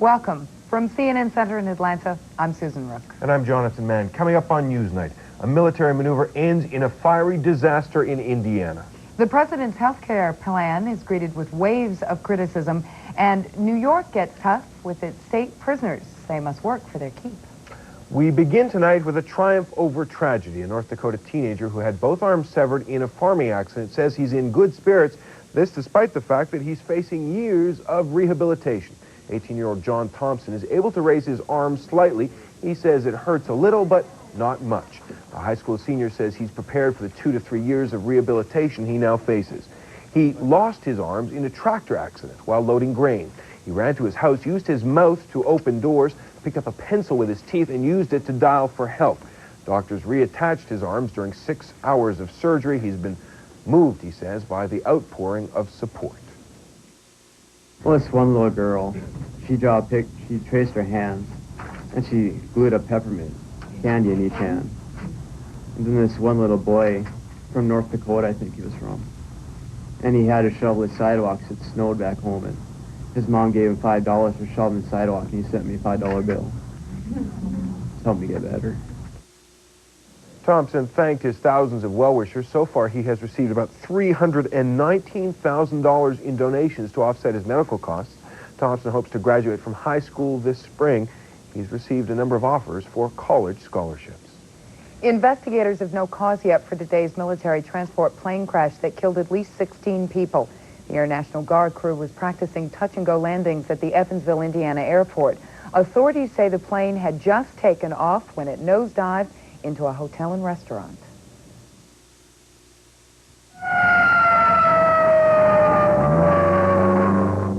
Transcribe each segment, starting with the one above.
Welcome. From CNN Center in Atlanta, I'm Susan Rook. And I'm Jonathan Mann. Coming up on Newsnight, a military maneuver ends in a fiery disaster in Indiana. The president's health care plan is greeted with waves of criticism, and New York gets tough with its state prisoners. They must work for their keep. We begin tonight with a triumph over tragedy. A North Dakota teenager who had both arms severed in a farming accident says he's in good spirits, this despite the fact that he's facing years of rehabilitation. 18-year-old John Thompson is able to raise his arm slightly. He says it hurts a little, but not much. The high school senior says he's prepared for the 2 to 3 years of rehabilitation he now faces. He lost his arms in a tractor accident while loading grain. He ran to his house, used his mouth to open doors, picked up a pencil with his teeth, and used it to dial for help. Doctors reattached his arms during 6 hours of surgery. He's been moved, he says, by the outpouring of support. Well, this one little girl, she traced her hands, and she glued a peppermint candy in each hand. And then this one little boy from North Dakota, I think he was from, and he had to shovel his sidewalks. It snowed back home, and his mom gave him $5 for shoveling the sidewalk, and he sent me a $5 bill. It's helped me get better. Thompson thanked his thousands of well-wishers. So far, he has received about $319,000 in donations to offset his medical costs. Thompson hopes to graduate from high school this spring. He's received a number of offers for college scholarships. Investigators have no cause yet for today's military transport plane crash that killed at least 16 people. The Air National Guard crew was practicing touch-and-go landings at the Evansville, Indiana airport. Authorities say the plane had just taken off when it nosedived into a hotel and restaurant.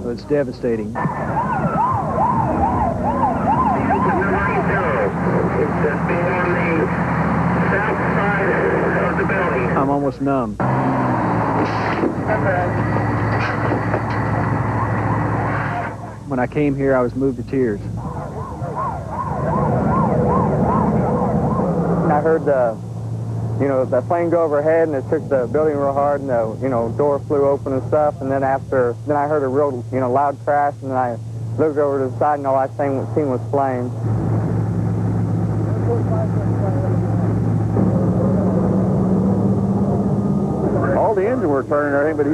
So it's devastating. I'm almost numb. When I came here, I was moved to tears. I heard the plane go overhead, and it took the building real hard, and the, door flew open and stuff. And then I heard a real, loud crash, and then I looked over to the side, and all I seen was flames. All the engine were turning and everything, but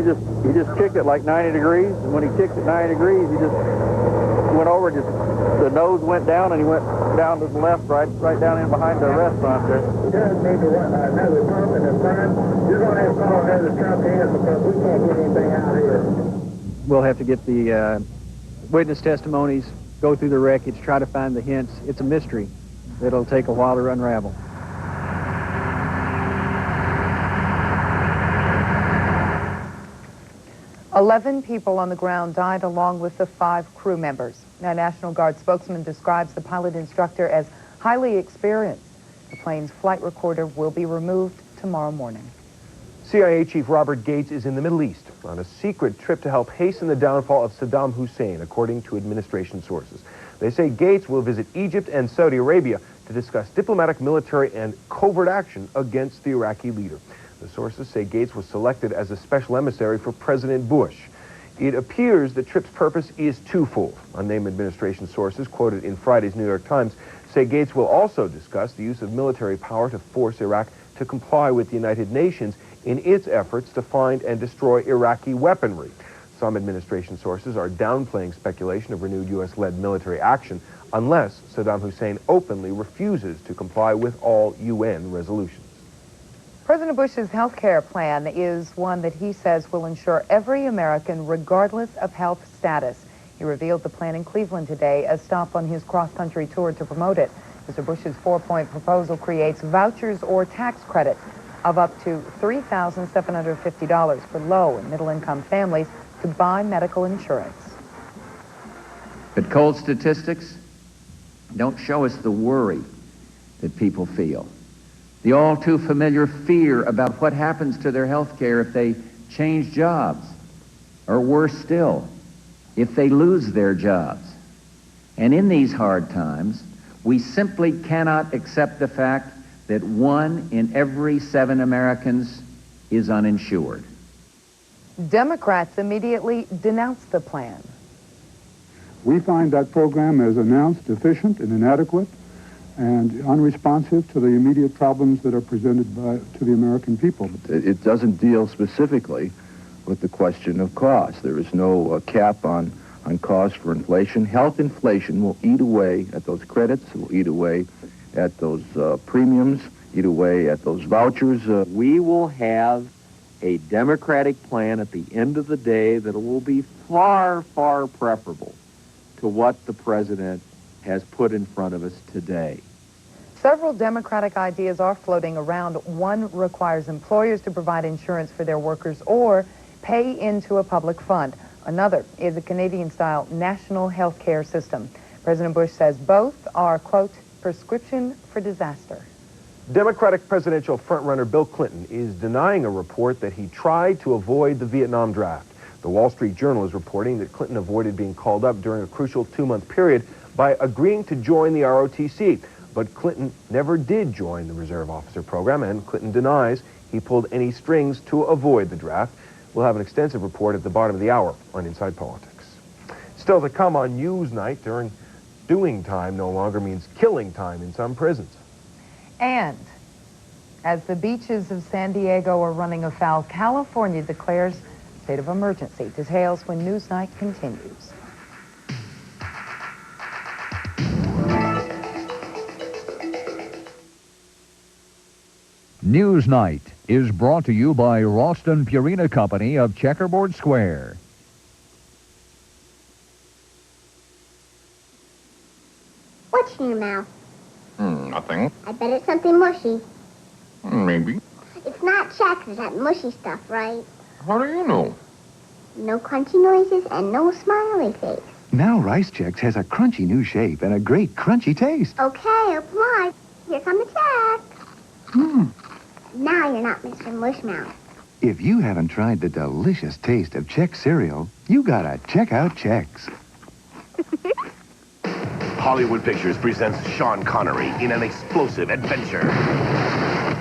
he just kicked it like 90 degrees, and when he kicked it 90 degrees, he just went over, the nose went down, and he went down to the left, right down in behind the restaurant there. You guys need to run another pump in the front. You're going to have to call another truck in because we can't get anything out here. We'll have to get the witness testimonies, go through the wreckage, try to find the hints. It's a mystery. It'll take a while to unravel. "11 people on the ground died along with the 5 crew members. A National Guard spokesman describes the pilot instructor as highly experienced. The plane's flight recorder will be removed tomorrow morning. CIA Chief Robert Gates is in the Middle East on a secret trip to help hasten the downfall of Saddam Hussein, according to administration sources. They say Gates will visit Egypt and Saudi Arabia to discuss diplomatic, military, and covert action against the Iraqi leader. The sources say Gates was selected as a special emissary for President Bush. It appears the trip's purpose is twofold. Unnamed administration sources, quoted in Friday's New York Times, say Gates will also discuss the use of military power to force Iraq to comply with the United Nations in its efforts to find and destroy Iraqi weaponry. Some administration sources are downplaying speculation of renewed U.S.-led military action unless Saddam Hussein openly refuses to comply with all UN resolutions. President Bush's health care plan is one that he says will ensure every American, regardless of health status. He revealed the plan in Cleveland today, a stop on his cross-country tour to promote it. Mr. Bush's 4-point proposal creates vouchers or tax credits of up to $3,750 for low and middle-income families to buy medical insurance. But cold statistics don't show us the worry that people feel. The all too familiar fear about what happens to their health care if they change jobs, or worse still, if they lose their jobs. And in these hard times, we simply cannot accept the fact that 1 in every 7 Americans is uninsured. Democrats immediately denounced the plan. We find that program, as announced, deficient and inadequate and unresponsive to the immediate problems that are presented to the American people. It doesn't deal specifically with the question of cost. There is no cap on cost for inflation. Health inflation will eat away at those credits, it will eat away at those premiums, eat away at those vouchers. We will have a Democratic plan at the end of the day that will be far, far preferable to what the president has put in front of us today. Several Democratic ideas are floating around. One requires employers to provide insurance for their workers or pay into a public fund. Another is a Canadian-style national health care system. President Bush says both are, quote, prescription for disaster. Democratic presidential frontrunner Bill Clinton is denying a report that he tried to avoid the Vietnam draft. The Wall Street Journal is reporting that Clinton avoided being called up during a crucial 2-month period by agreeing to join the ROTC. But Clinton never did join the Reserve Officer Program, and Clinton denies he pulled any strings to avoid the draft. We'll have an extensive report at the bottom of the hour on Inside Politics. Still to come on Newsnight, doing time no longer means killing time in some prisons. And as the beaches of San Diego are running afoul, California declares state of emergency. Details when Newsnight continues. Newsnight is brought to you by Ralston Purina Company of Checkerboard Square. What's in your mouth? Nothing. I bet it's something mushy. Maybe. It's not Checkers, that mushy stuff, right? How do you know? No crunchy noises and no smiley face. Now Rice Chex has a crunchy new shape and a great crunchy taste. Okay, obliged. Here come the check. Now you're not Mr. Mushmouth. If you haven't tried the delicious taste of Chex cereal, you gotta check out Chex. Hollywood Pictures presents Sean Connery in an explosive adventure.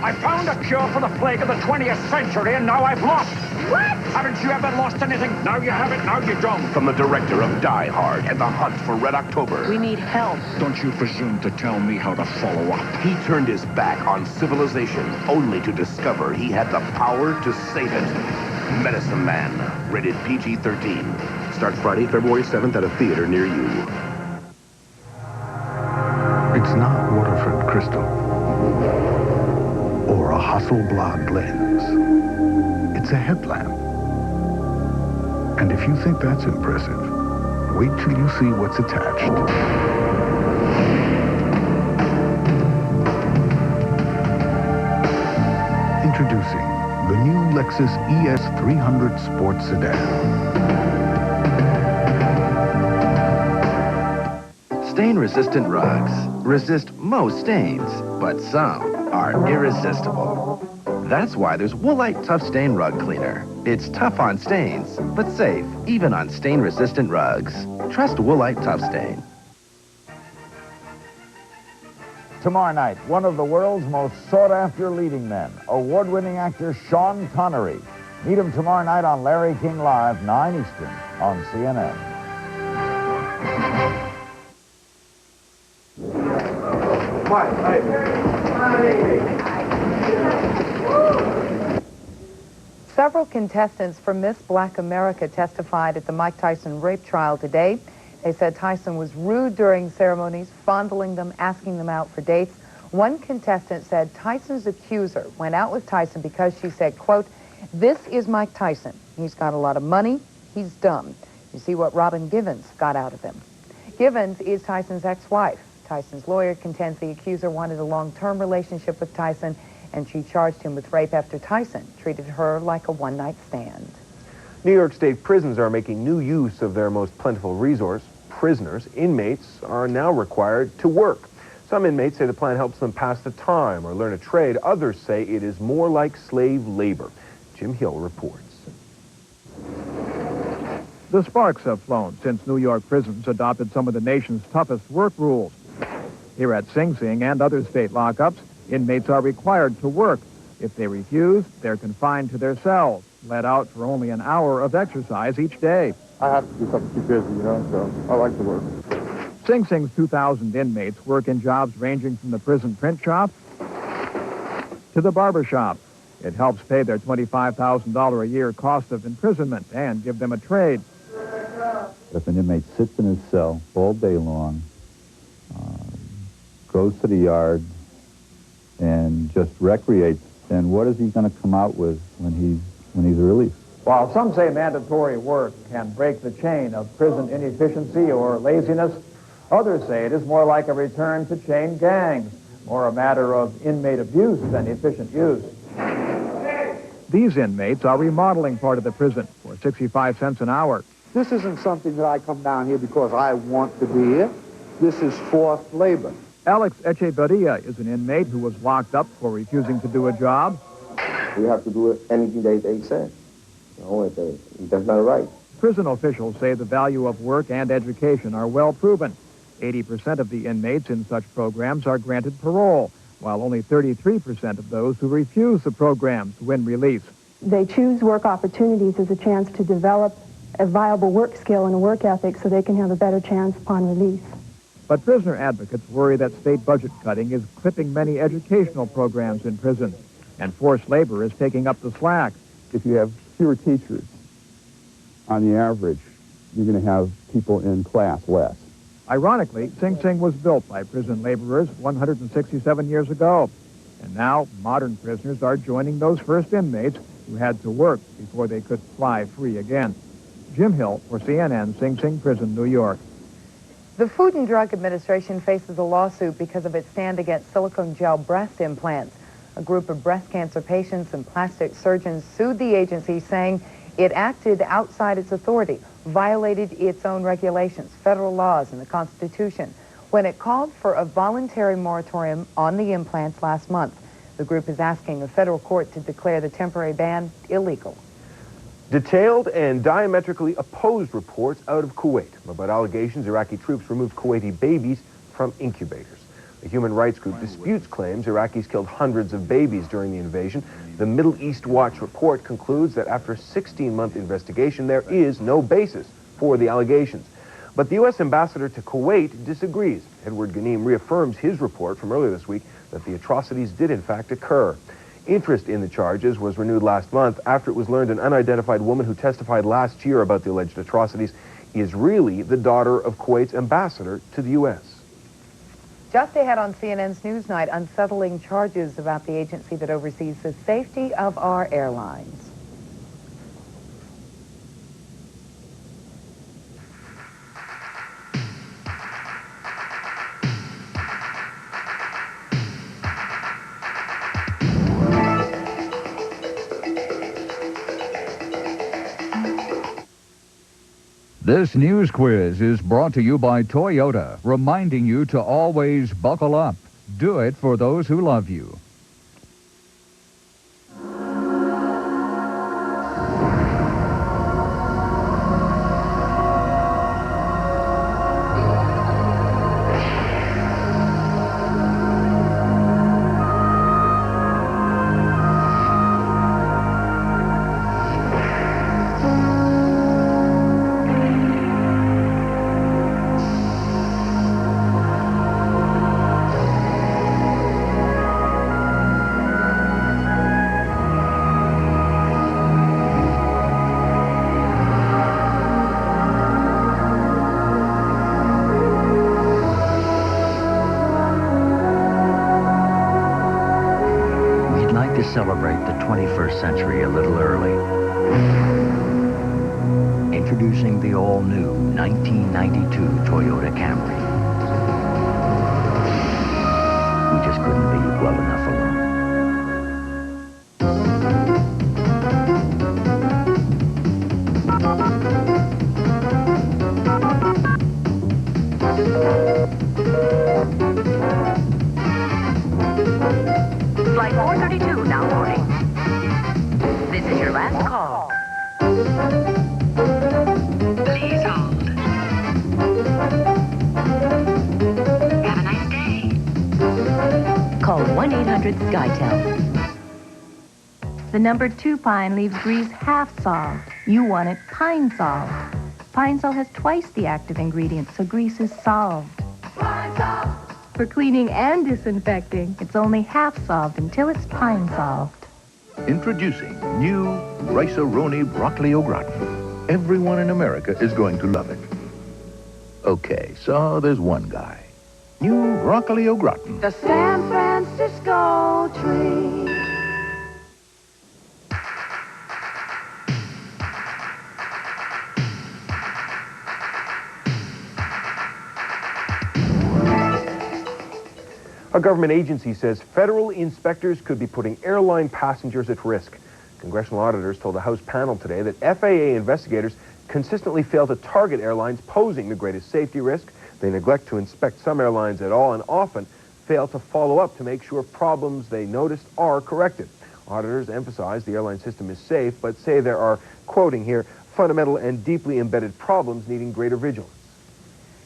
I found a cure for the plague of the 20th century, and now I've lost. What? Haven't you ever lost anything? Now you have it, now you don't. From the director of Die Hard and The Hunt for Red October. We need help. Don't you presume to tell me how to follow up. He turned his back on civilization, only to discover he had the power to save it. Medicine Man, rated PG-13. Starts Friday, February 7th at a theater near you. It's not Waterford crystal or a Hasselblad lens. It's a headlamp. And if you think that's impressive, wait till you see what's attached. Introducing the new Lexus ES300 Sport Sedan. Stain-resistant rugs resist most stains, but some are irresistible. That's why there's Woolite Tough Stain Rug Cleaner. It's tough on stains, but safe even on stain-resistant rugs. Trust Woolite Tough Stain. Tomorrow night, one of the world's most sought-after leading men, award-winning actor Sean Connery. Meet him tomorrow night on Larry King Live, 9 Eastern, on CNN. Several contestants from Miss Black America testified at the Mike Tyson rape trial today. They said Tyson was rude during ceremonies, fondling them, asking them out for dates. One contestant said Tyson's accuser went out with Tyson because she said, quote, "This is Mike Tyson. He's got a lot of money. He's dumb. You see what Robin Givens got out of him." Givens is Tyson's ex-wife. Tyson's lawyer contends the accuser wanted a long-term relationship with Tyson, and she charged him with rape after Tyson treated her like a one-night stand. New York State prisons are making new use of their most plentiful resource, prisoners. Inmates are now required to work. Some inmates say the plan helps them pass the time or learn a trade. Others say it is more like slave labor. Jim Hill reports. The sparks have flown since New York prisons adopted some of the nation's toughest work rules. Here at Sing Sing and other state lockups, inmates are required to work. If they refuse, they're confined to their cells. let out for only an hour of exercise each day. I have to do something to keep busy, you know, so I like to work. Sing Sing's 2,000 inmates work in jobs ranging from the prison print shop to the barber shop. It helps pay their $25,000 a year cost of imprisonment and give them a trade. If an inmate sits in his cell all day long, goes to the yard, and just recreates, then what is he going to come out with when he's released? While some say mandatory work can break the chain of prison inefficiency or laziness, others say it is more like a return to chain gangs, more a matter of inmate abuse than efficient use. These inmates are remodeling part of the prison for 65 cents an hour. This isn't something that I come down here because I want to be here. This is forced labor. Alex Echeverria is an inmate who was locked up for refusing to do a job. We have to do anything they say. You know, that's not right. Prison officials say the value of work and education are well proven. 80% of the inmates in such programs are granted parole, while only 33% of those who refuse the programs win release. They choose work opportunities as a chance to develop a viable work skill and a work ethic so they can have a better chance upon release. But prisoner advocates worry that state budget cutting is clipping many educational programs in prisons, and forced labor is taking up the slack. If you have fewer teachers, on the average, you're going to have people in class less. Ironically, Sing Sing was built by prison laborers 167 years ago. And now, modern prisoners are joining those first inmates who had to work before they could fly free again. Jim Hill for CNN, Sing Sing Prison, New York. The Food and Drug Administration faces a lawsuit because of its stand against silicone gel breast implants. A group of breast cancer patients and plastic surgeons sued the agency, saying it acted outside its authority, violated its own regulations, federal laws, and the Constitution, when it called for a voluntary moratorium on the implants last month. The group is asking a federal court to declare the temporary ban illegal. Detailed and diametrically opposed reports out of Kuwait about allegations Iraqi troops removed Kuwaiti babies from incubators. The human rights group disputes claims Iraqis killed hundreds of babies during the invasion. The Middle East Watch report concludes that after a 16-month investigation, there is no basis for the allegations. But the U.S. ambassador to Kuwait disagrees. Edward Ghanim reaffirms his report from earlier this week that the atrocities did in fact occur. Interest in the charges was renewed last month after it was learned an unidentified woman who testified last year about the alleged atrocities is really the daughter of Kuwait's ambassador to the U.S. Just ahead on CNN's Newsnight, unsettling charges about the agency that oversees the safety of our airlines. This news quiz is brought to you by Toyota, reminding you to always buckle up. Do it for those who love you. Celebrate the 21st century a little early. Introducing the all-new 1992 Toyota Camry. We just couldn't leave well enough alone. Flight 432 now boarding. This is your last call. Please hold. Have a nice day. Call 1-800-SkyTel. The number 2 pine leaves grease half solved. You want it pine solved. Pine Sol has twice the active ingredients, so grease is solved. Pine Sol! For cleaning and disinfecting, it's only half solved until it's pine solved. Introducing new Rice-A-Roni Broccoli au gratin. Everyone in America is going to love it. Okay, so there's one guy. New broccoli au gratin. The San Francisco tree. A government agency says federal inspectors could be putting airline passengers at risk. Congressional auditors told a House panel today that FAA investigators consistently fail to target airlines posing the greatest safety risk. They neglect to inspect some airlines at all and often fail to follow up to make sure problems they noticed are corrected. Auditors emphasize the airline system is safe, but say there are, quoting here, fundamental and deeply embedded problems needing greater vigilance.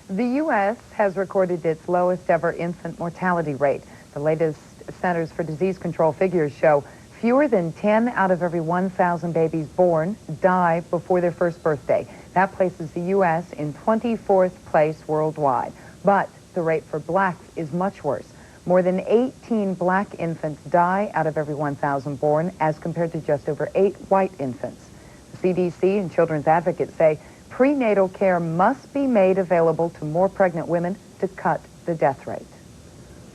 The U.S. has recorded its lowest ever infant mortality rate. The latest Centers for Disease Control figures show fewer than 10 out of every 1,000 babies born die before their first birthday. That places the U.S. in 24th place worldwide. But the rate for blacks is much worse. More than 18 black infants die out of every 1,000 born, as compared to just over 8 white infants. The CDC and children's advocates say prenatal care must be made available to more pregnant women to cut the death rate.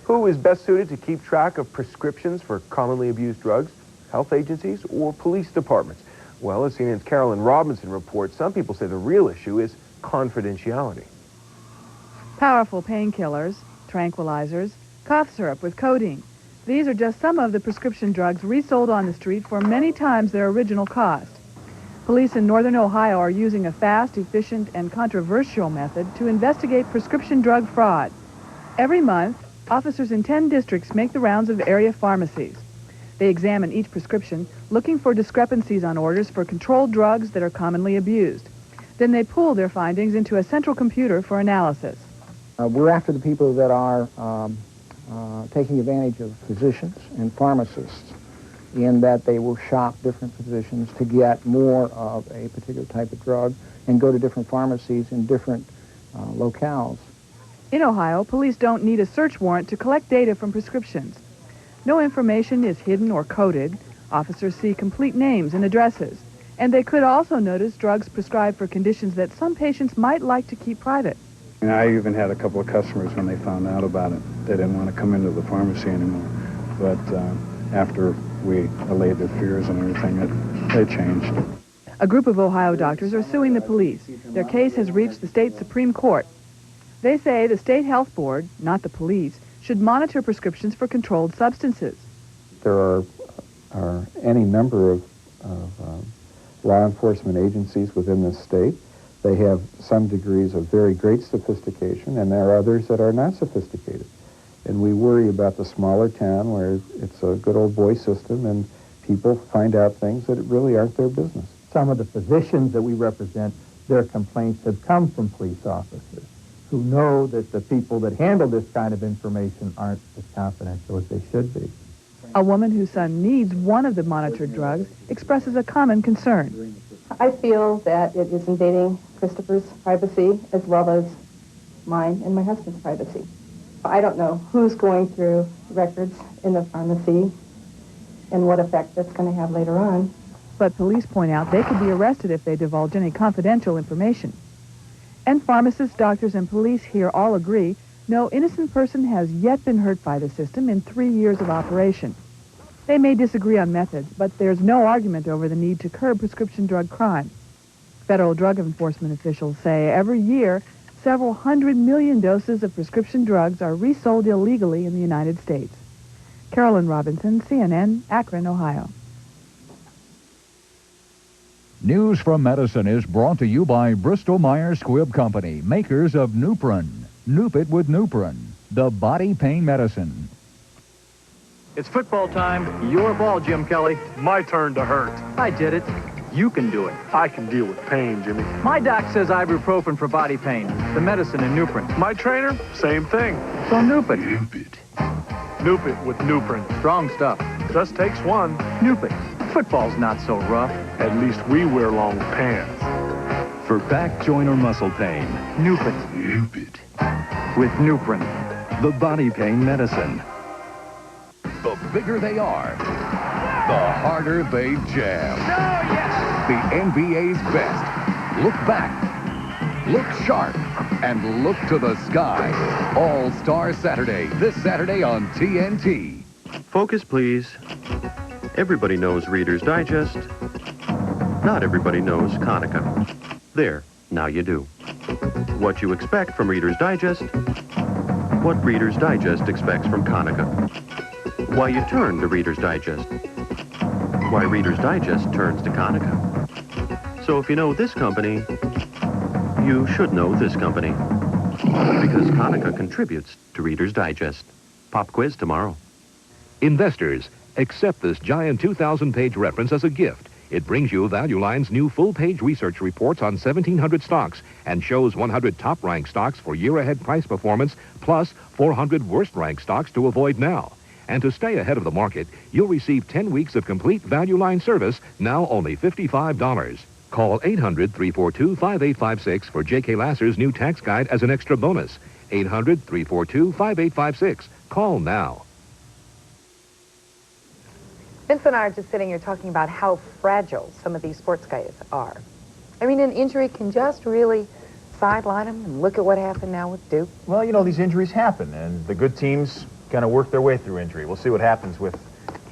Who is best suited to keep track of prescriptions for commonly abused drugs? Health agencies or police departments? Well, as CNN's Carolyn Robinson reports, some people say the real issue is confidentiality. Powerful painkillers, tranquilizers, cough syrup with codeine. These are just some of the prescription drugs resold on the street for many times their original cost. Police in northern Ohio are using a fast, efficient, and controversial method to investigate prescription drug fraud. Every month, officers in 10 districts make the rounds of area pharmacies. They examine each prescription, looking for discrepancies on orders for controlled drugs that are commonly abused. Then they pool their findings into a central computer for analysis. We're after the people that are taking advantage of physicians and pharmacists, in that they will shop different physicians to get more of a particular type of drug and go to different pharmacies in different locales. In Ohio, police don't need a search warrant to collect data from prescriptions. No information is hidden or coded. Officers see complete names and addresses. And they could also notice drugs prescribed for conditions that some patients might like to keep private. And I even had a couple of customers, when they found out about it, they didn't want to come into the pharmacy anymore. But after we allayed their fears and everything, they changed. A group of Ohio doctors are suing the police. Their case has reached the state Supreme Court. They say the state health board, not the police, should monitor prescriptions for controlled substances. There are any number of law enforcement agencies within the state. They have some degrees of very great sophistication, and there are others that are not sophisticated. And we worry about the smaller town where it's a good old boy system and people find out things that really aren't their business. Some of the physicians that we represent, their complaints have come from police officers who know that the people that handle this kind of information aren't as confidential as they should be. A woman whose son needs one of the monitored drugs expresses a common concern. I feel that it is invading Christopher's privacy as well as mine and my husband's privacy. I don't know who's going through records in the pharmacy and what effect that's going to have later on. But police point out they could be arrested if they divulge any confidential information. And pharmacists, doctors, and police here all agree no innocent person has yet been hurt by the system in 3 years of operation. They may disagree on methods, but there's no argument over the need to curb prescription drug crime. Federal drug enforcement officials say every year, several 100 million doses of prescription drugs are resold illegally in the United States. Carolyn Robinson, CNN, Akron, Ohio. News from Medicine is brought to you by Bristol-Myers Squibb Company, makers of Nuprin. Nup it with Nuprin, the body pain medicine. It's football time. Your ball, Jim Kelly. My turn to hurt. I did it. You can do it. I can deal with pain, Jimmy. My doc says ibuprofen for body pain. The medicine in Nuprin. My trainer, same thing. So Nup it. Nup it with Nuprin. Strong stuff. Just takes one. Nup it. Football's not so rough. At least we wear long pants. For back, joint, or muscle pain, Nupit. With Nuprin. the body pain medicine. The bigger they are, the harder they jam. Oh, yes! The NBA's best. Look back, look sharp, and look to the sky. All-Star Saturday, this Saturday on TNT. Focus, please. Everybody knows Reader's Digest. Not everybody knows Konica. There, now you do. What you expect from Reader's Digest, what Reader's Digest expects from Konica. Why you turn to Reader's Digest. Why Reader's Digest turns to Konica. So if you know this company, you should know this company. Because Konica contributes to Reader's Digest. Pop quiz tomorrow. Investors, accept this giant 2,000-page reference as a gift. It brings you Value Line's new full-page research reports on 1,700 stocks and shows 100 top-ranked stocks for year-ahead price performance, plus 400 worst-ranked stocks to avoid now. And to stay ahead of the market, you'll receive 10 weeks of complete Value Line service, now only $55. Call 800-342-5856 for J.K. Lasser's new tax guide as an extra bonus. 800-342-5856. Call now. Vince and I are just sitting here talking about how fragile some of these sports guys are. I mean, an injury can just really sideline them, and look at what happened now with Duke. Well, you know, these injuries happen, and the good teams kind of work their way through injury. We'll see what happens with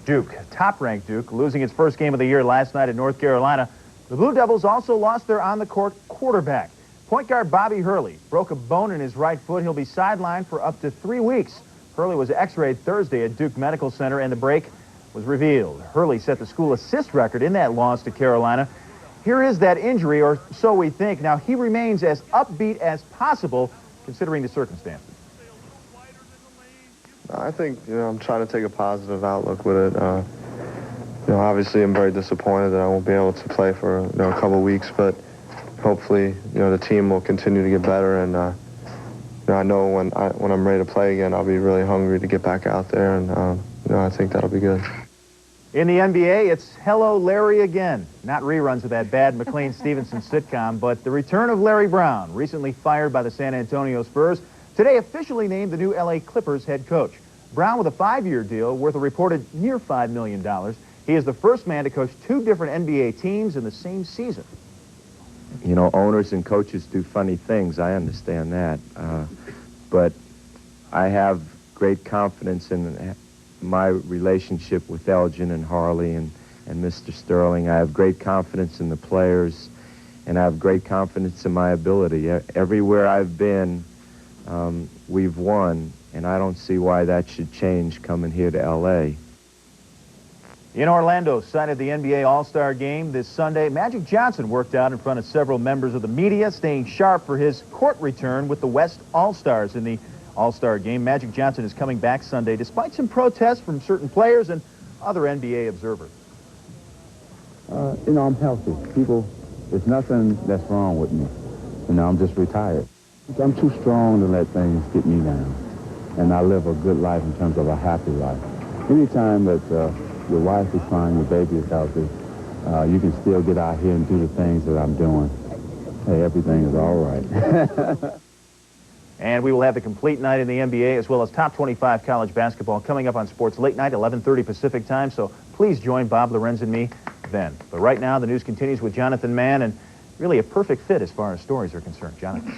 Duke. Top-ranked Duke, losing its first game of the year last night at North Carolina. The Blue Devils also lost their on-the-court quarterback. Point guard Bobby Hurley broke a bone in his right foot. He'll be sidelined for up to 3 weeks. Hurley was x-rayed Thursday at Duke Medical Center, and the break was revealed. Hurley set the school assist record in that loss to Carolina. Here is that injury, or so we think. Now, he remains as upbeat as possible, considering the circumstances. I think, I'm trying to take a positive outlook with it. Obviously I'm very disappointed that I won't be able to play for, a couple of weeks, but hopefully, the team will continue to get better, and, I know when I'm ready to play again, I'll be really hungry to get back out there, and, I think that'll be good. In the NBA, it's Hello Larry again. Not reruns of that bad McLean-Stevenson sitcom, but the return of Larry Brown, recently fired by the San Antonio Spurs, today officially named the new LA Clippers head coach. Brown with a 5-year deal worth a reported near $5 million. He is the first man to coach 2 different NBA teams in the same season. Owners and coaches do funny things. I understand that. But I have great confidence in my relationship with Elgin and Harley and Mr. Sterling. I have great confidence in the players, and I have great confidence in my ability. Everywhere I've been, we've won, and I don't see why that should change coming here to L.A. In Orlando, site of the NBA All-Star Game this Sunday, Magic Johnson worked out in front of several members of the media, staying sharp for his court return with the West All-Stars in the All-Star Game. Magic Johnson is coming back Sunday, despite some protests from certain players and other NBA observers. I'm healthy. There's nothing that's wrong with me. I'm just retired. I'm too strong to let things get me down. And I live a good life in terms of a happy life. Anytime that your wife is fine, your baby is healthy, you can still get out here and do the things that I'm doing. Hey, everything is all right. And we will have the complete night in the NBA as well as top 25 college basketball coming up on Sports Late Night, 11:30 Pacific time. So please join Bob Lorenz and me then. But right now, the news continues with Jonathan Mann, and really a perfect fit as far as stories are concerned. Jonathan.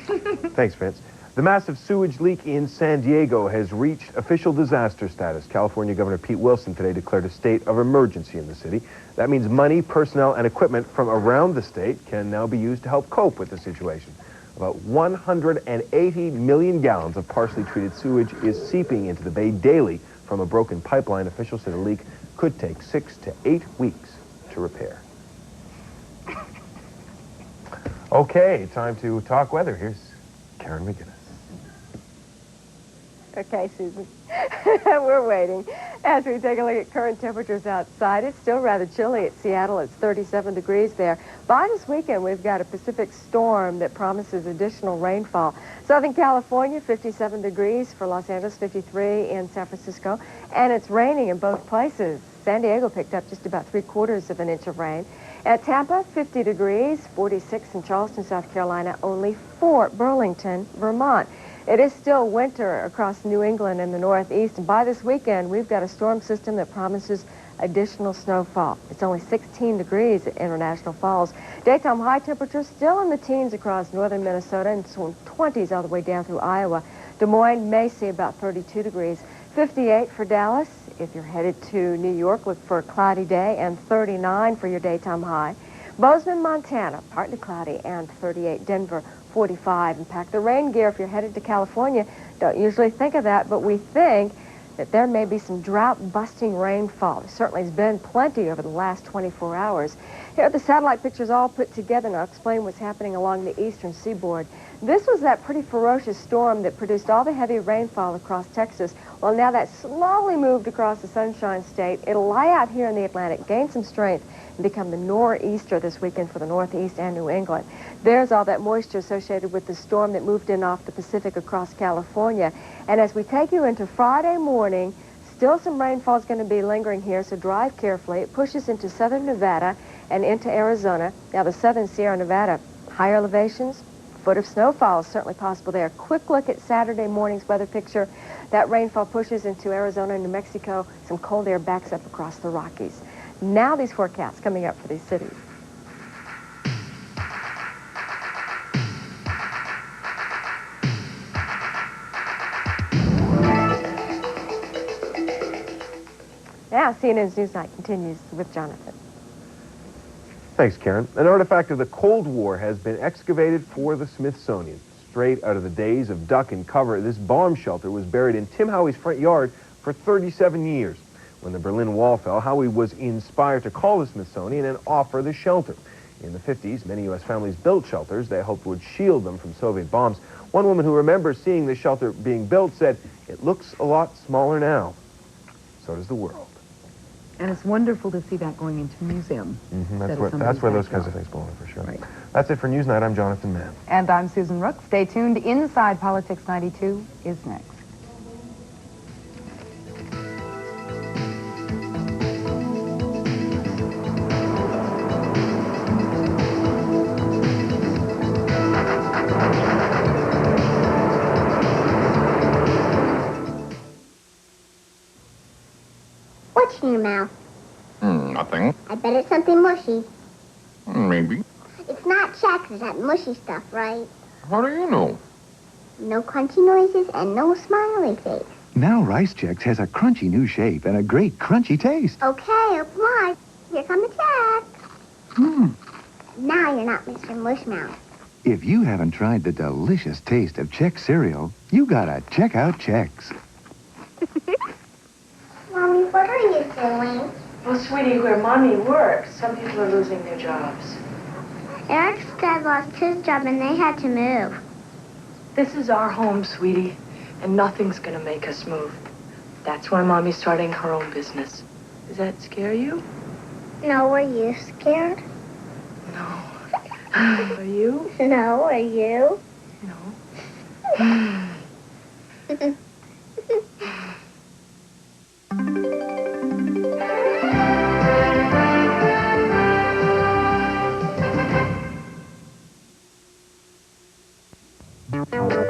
Thanks, Vince. The massive sewage leak in San Diego has reached official disaster status. California Governor Pete Wilson today declared a state of emergency in the city. That means money, personnel, and equipment from around the state can now be used to help cope with the situation. About 180 million gallons of partially treated sewage is seeping into the bay daily from a broken pipeline. Officials say the leak could take 6 to 8 weeks to repair. Okay, time to talk weather. Here's Karen Maginnis. Okay, Susan. We're waiting. As we take a look at current temperatures outside, it's still rather chilly at Seattle. It's 37 degrees there. By this weekend, we've got a Pacific storm that promises additional rainfall. Southern California, 57 degrees. For Los Angeles, 53 in San Francisco. And it's raining in both places. San Diego picked up just about 3/4 of an inch of rain. At Tampa, 50 degrees, 46 in Charleston, South Carolina, only 4 Burlington, Vermont. It is still winter across New England and the Northeast, and by this weekend, we've got a storm system that promises additional snowfall. It's only 16 degrees at International Falls. Daytime high temperatures still in the teens across northern Minnesota and some 20s all the way down through Iowa. Des Moines may see about 32 degrees. 58 for Dallas. If you're headed to New York, look for a cloudy day, and 39 for your daytime high. Bozeman, Montana, partly cloudy, and 38. Denver, 45. And pack the rain gear if you're headed to California. Don't usually think of that, but we think that there may be some drought-busting rainfall. There certainly has been plenty over the last 24 hours. Here are the satellite pictures all put together, and I'll explain what's happening along the eastern seaboard. This was that pretty ferocious storm that produced all the heavy rainfall across Texas. Well, now that slowly moved across the Sunshine State. It'll lie out here in the Atlantic, gain some strength, and become the nor'easter this weekend for the Northeast and New England. There's all that moisture associated with the storm that moved in off the Pacific across California. And as we take you into Friday morning, still some rainfall is going to be lingering here, so drive carefully. It pushes into southern Nevada and into Arizona. Now, the southern Sierra Nevada, higher elevations, foot of snowfall is certainly possible there. Quick look at Saturday morning's weather picture. That rainfall pushes into Arizona and New Mexico. Some cold air backs up across the Rockies. Now these forecasts coming up for these cities. Now CNN's Newsnight continues with Jonathan. Thanks, Karen. An artifact of the Cold War has been excavated for the Smithsonian. Straight out of the days of duck and cover, this bomb shelter was buried in Tim Howie's front yard for 37 years. When the Berlin Wall fell, Howie was inspired to call the Smithsonian and offer the shelter. In the 50s, many U.S. families built shelters they hoped would shield them from Soviet bombs. One woman who remembers seeing the shelter being built said, "It looks a lot smaller now." So does the world. And it's wonderful to see that going into a museum. That's where those kinds of things belong, for sure. Right. That's it for Newsnight. I'm Jonathan Mann. And I'm Susan Rook. Stay tuned. Inside Politics 92 is next. What's in your mouth? Nothing. I bet it's something mushy. Maybe. It's not Chex, it's that mushy stuff, right? How do you know? No crunchy noises and no smiley face. Now Rice Chex has a crunchy new shape and a great crunchy taste. Okay, obliged. Here come the Chex. Now you're not Mr. Mushmouth. If you haven't tried the delicious taste of Chex cereal, you gotta check out Chex. Mommy, what are you doing? Well, sweetie, where Mommy works, some people are losing their jobs. Eric's dad lost his job and they had to move. This is our home, sweetie, and nothing's gonna make us move. That's why Mommy's starting her own business. Does that scare you? No, are you scared? No. Are you? No, are you? No.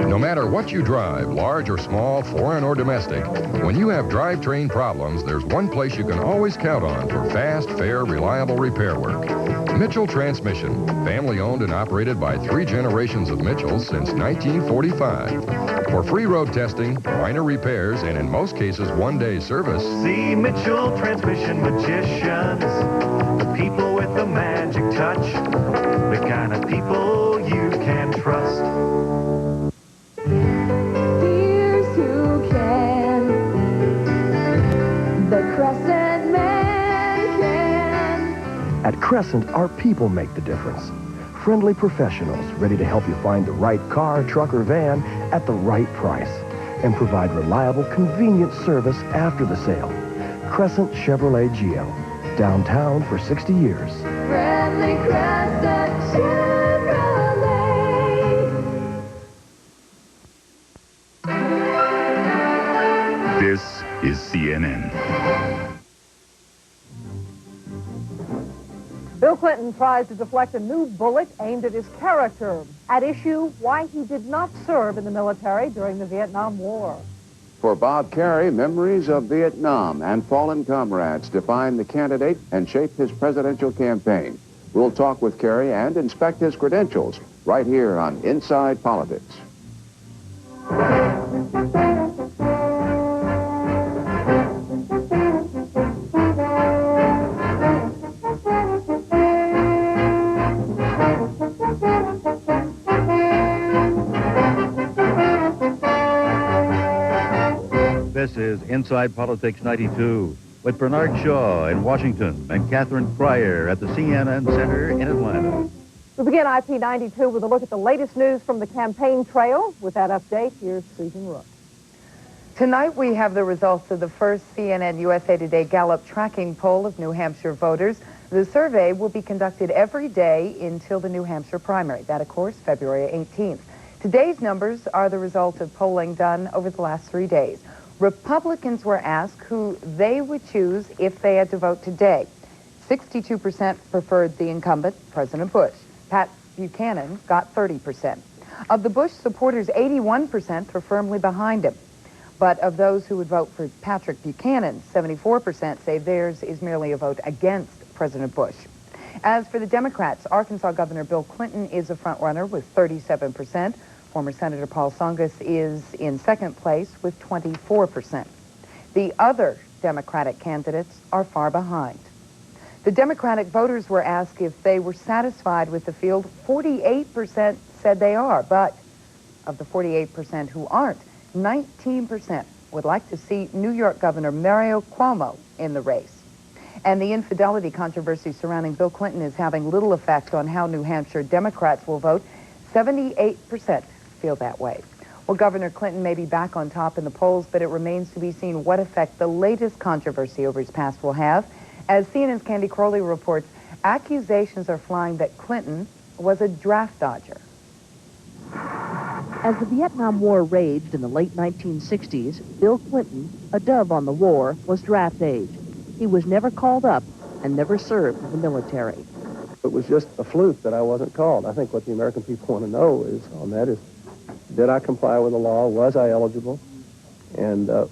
No matter what you drive, large or small, foreign or domestic, when you have drivetrain problems, there's one place you can always count on for fast, fair, reliable repair work. Mitchell Transmission, family owned and operated by 3 generations of Mitchells since 1945. For free road testing, minor repairs, and in most cases, one-day service. See Mitchell Transmission magicians, the people with the magic touch, the kind of people you can trust. Here's who can. The Crescent Man can. At Crescent, our people make the difference. Friendly professionals ready to help you find the right car, truck, or van at the right price. and provide reliable, convenient service after the sale. Crescent Chevrolet GL. Downtown for 60 years. Friendly Crescent Chevrolet. This is CNN. Bill Clinton tries to deflect a new bullet aimed at his character. At issue, why he did not serve in the military during the Vietnam War. For Bob Kerrey, memories of Vietnam and fallen comrades define the candidate and shape his presidential campaign. We'll talk with Kerrey and inspect his credentials right here on Inside Politics. This is Inside Politics 92 with Bernard Shaw in Washington and Catherine Crier at the CNN Center in Atlanta. We begin IP 92 with a look at the latest news from the campaign trail. With that update, here's Susan Rook. Tonight we have the results of the first CNN USA Today Gallup tracking poll of New Hampshire voters. The survey will be conducted every day until the New Hampshire primary. That, of course, February 18th. Today's numbers are the result of polling done over the last 3 days. Republicans were asked who they would choose if they had to vote today. 62% preferred the incumbent, President Bush. Pat Buchanan got 30%. Of the Bush supporters, 81% were firmly behind him. But of those who would vote for Patrick Buchanan, 74% say theirs is merely a vote against President Bush. As for the Democrats, Arkansas Governor Bill Clinton is a frontrunner with 37%. Former Senator Paul Tsongas is in second place with 24%. The other Democratic candidates are far behind. The Democratic voters were asked if they were satisfied with the field. 48% said they are, but of the 48% who aren't, 19% would like to see New York Governor Mario Cuomo in the race. And the infidelity controversy surrounding Bill Clinton is having little effect on how New Hampshire Democrats will vote. 78% feel that way. Well, Governor Clinton may be back on top in the polls, but it remains to be seen what effect the latest controversy over his past will have. As CNN's Candy Crowley reports, accusations are flying that Clinton was a draft dodger. As the Vietnam War raged in the late 1960s, Bill Clinton, a dove on the war, was draft age. He was never called up and never served in the military. It was just a fluke that I wasn't called. I think what the American people want to know is, did I comply with the law? Was I eligible? And the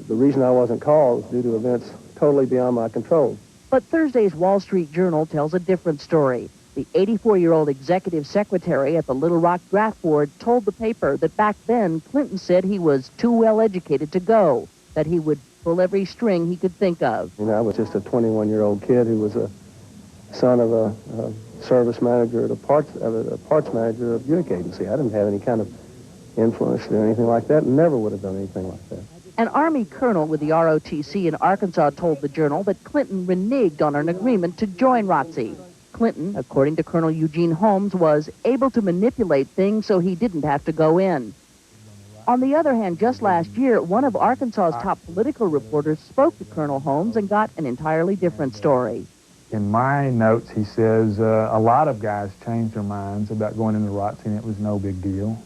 reason I wasn't called was due to events totally beyond my control. But Thursday's Wall Street Journal tells a different story. The 84-year-old executive secretary at the Little Rock Draft Board told the paper that back then Clinton said he was too well educated to go, that he would pull every string he could think of. You know, I was just a 21-year-old kid who was a son of a service manager at a parts manager of a Buick agency. I didn't have any kind of influence or anything like that, and never would have done anything like that. An Army colonel with the ROTC in Arkansas told the Journal that Clinton reneged on an agreement to join ROTC. Clinton, according to Colonel Eugene Holmes, was able to manipulate things so he didn't have to go in. On the other hand, just last year, one of Arkansas's top political reporters spoke to Colonel Holmes and got an entirely different story. In my notes, he says a lot of guys changed their minds about going into ROTC, and it was no big deal.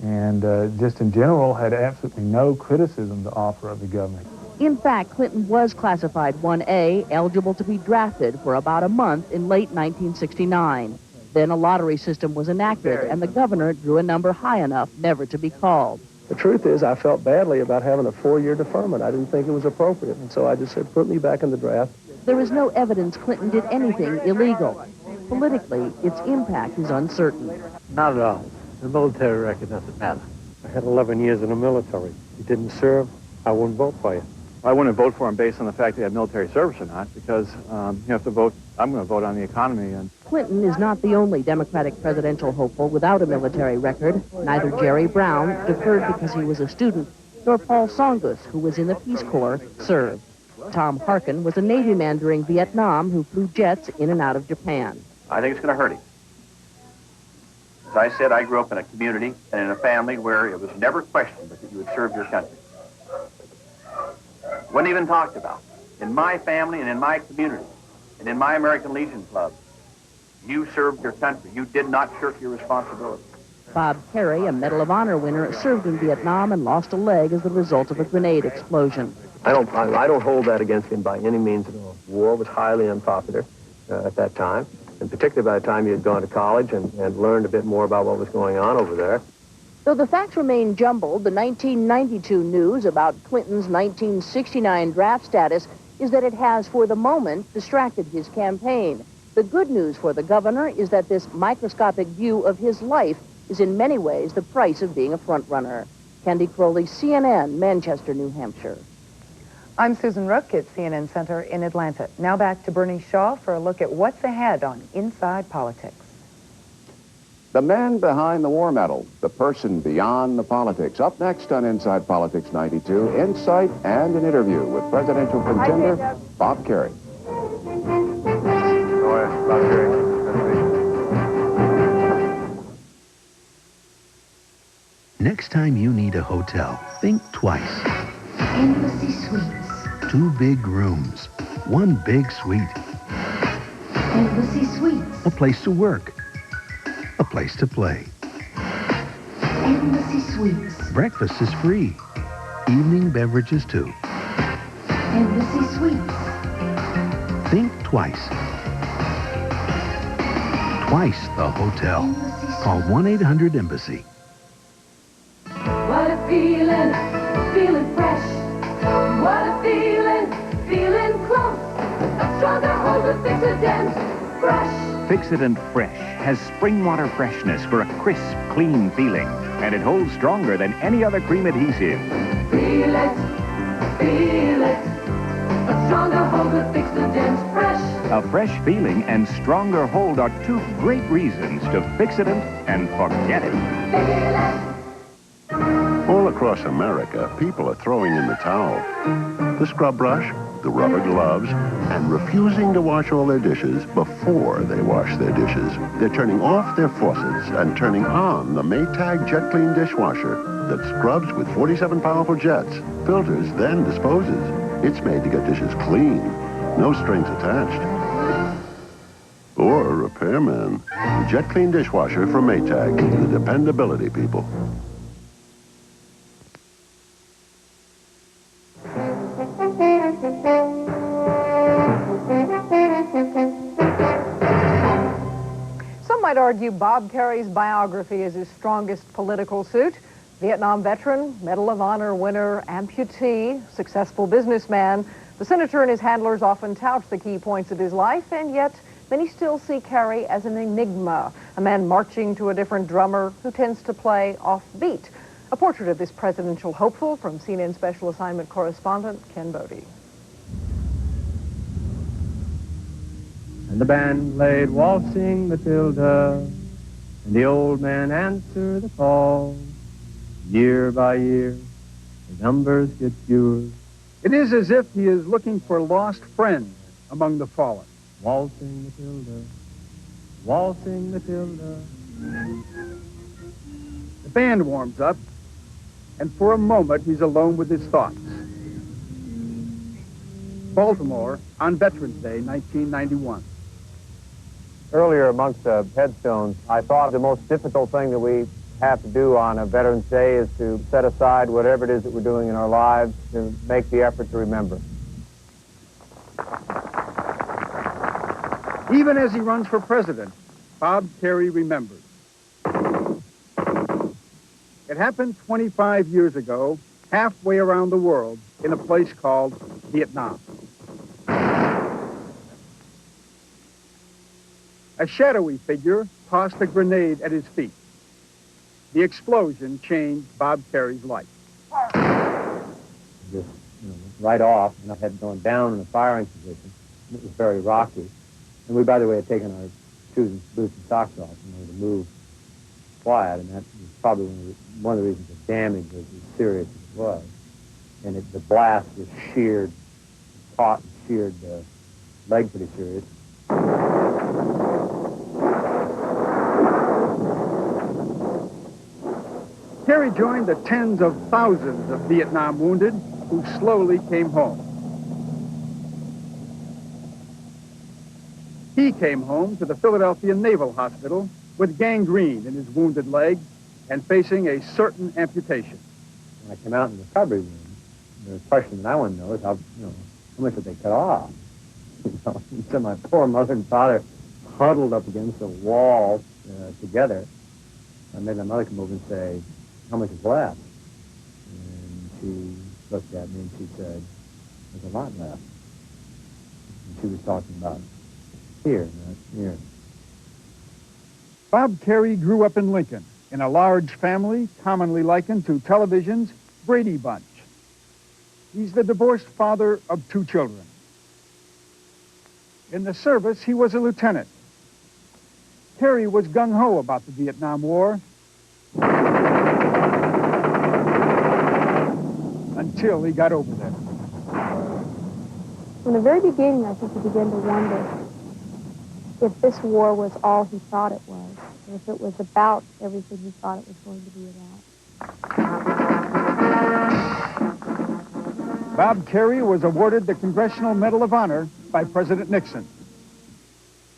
And just in general, had absolutely no criticism to offer of the government. In fact, Clinton was classified 1A, eligible to be drafted for about a month in late 1969. Then a lottery system was enacted, and the governor drew a number high enough never to be called. The truth is, I felt badly about having a 4-year deferment. I didn't think it was appropriate, and so I just said, put me back in the draft. There is no evidence Clinton did anything illegal. Politically, its impact is uncertain. Not at all. The military record doesn't matter. I had 11 years in the military. You didn't serve, I wouldn't vote for you. I wouldn't vote for him based on the fact they had military service or not, because you have to vote. I'm going to vote on the economy. And Clinton is not the only Democratic presidential hopeful without a military record. Neither Jerry Brown, deferred because he was a student, nor Paul Tsongas, who was in the Peace Corps, served. Tom Harkin was a Navy man during Vietnam who flew jets in and out of Japan. I think it's going to hurt him. As I said, I grew up in a community and in a family where it was never questioned that that you had served your country. Wasn't even talked about. In my family and in my community and in my American Legion Club, you served your country. You did not shirk your responsibility. Bob Kerrey, a Medal of Honor winner, served in Vietnam and lost a leg as the result of a grenade explosion. I don't hold that against him by any means at all. War was highly unpopular at that time, and particularly by the time he had gone to college and learned a bit more about what was going on over there. Though the facts remain jumbled, the 1992 news about Clinton's 1969 draft status is that it has, for the moment, distracted his campaign. The good news for the governor is that this microscopic view of his life is in many ways the price of being a front-runner. Candy Crowley, CNN, Manchester, New Hampshire. I'm Susan Rook at CNN Center in Atlanta. Now back to Bernie Shaw for a look at what's ahead on Inside Politics. The man behind the war medal, the person beyond the politics. Up next on Inside Politics 92, insight and an interview with presidential contender Bob Kerrey. Bob Kerrey. Next time you need a hotel, think twice. Embassy Suites. 2 big rooms, 1 big suite. Embassy Suites. A place to work, a place to play. Embassy Suites. Breakfast is free. Evening beverages too. Embassy Suites. Think twice. Twice the hotel. Call 1-800-EMBASSY. What a feeling, feeling fresh. What a feeling, feeling close. A stronger hold with Fix-A-Dent Fresh. Fix-A-Dent Fresh has spring water freshness for a crisp, clean feeling, and it holds stronger than any other cream adhesive. Feel it, feel it. A stronger hold with Fix-A-Dent Fresh. A fresh feeling and stronger hold are 2 great reasons to Fix-A-Dent and forget it. Feel it. All across America, people are throwing in the towel. The scrub brush, the rubber gloves, and refusing to wash all their dishes before they wash their dishes. They're turning off their faucets and turning on the Maytag Jet Clean dishwasher that scrubs with 47 powerful jets, filters, then disposes. It's made to get dishes clean, no strings attached. Or a repairman. The Jet Clean dishwasher from Maytag, the dependability people. Some might argue Bob Kerrey's biography is his strongest political suit. Vietnam veteran, Medal of Honor winner, amputee, successful businessman. The senator and his handlers often tout the key points of his life, and yet many still see Kerrey as an enigma, a man marching to a different drummer who tends to play offbeat. A portrait of this presidential hopeful from CNN Special Assignment correspondent Ken Bodie. And the band played Waltzing Matilda, and the old man answered the call. Year by year, the numbers get fewer. It is as if he is looking for lost friends among the fallen. Waltzing Matilda, waltzing Matilda. The band warms up, and for a moment he's alone with his thoughts. Baltimore on Veterans Day, 1991. Earlier amongst the headstones, I thought the most difficult thing that we have to do on a Veterans Day is to set aside whatever it is that we're doing in our lives to make the effort to remember. Even as he runs for president, Bob Kerrey remembers. It happened 25 years ago, halfway around the world, in a place called Vietnam. A shadowy figure tossed a grenade at his feet. The explosion changed Bob Kerrey's life. Just, right off, and I had gone down in a firing position. It was very rocky. And we, by the way, had taken our shoes and boots and socks off in order to move quiet, and that was probably one of the reasons the damage was as serious as it was. And the blast just sheared, caught and sheared the leg pretty serious. Kerrey joined the tens of thousands of Vietnam wounded who slowly came home. He came home to the Philadelphia Naval Hospital with gangrene in his wounded leg and facing a certain amputation. When I came out in the recovery room, the question that I want to know is how much did they cut off? So my poor mother and father huddled up against the wall together. I made my mother come over and say, how much is left? And she looked at me and she said, there's a lot left. And she was talking about here, not here. Bob Kerrey grew up in Lincoln in a large family commonly likened to television's Brady Bunch. He's the divorced father of 2 children. In the service, he was a lieutenant. Kerrey was gung-ho about the Vietnam War until he got over there. From the very beginning, I think he began to wonder if this war was all he thought it was, or if it was about everything he thought it was going to be about. Bob Kerrey was awarded the Congressional Medal of Honor by President Nixon.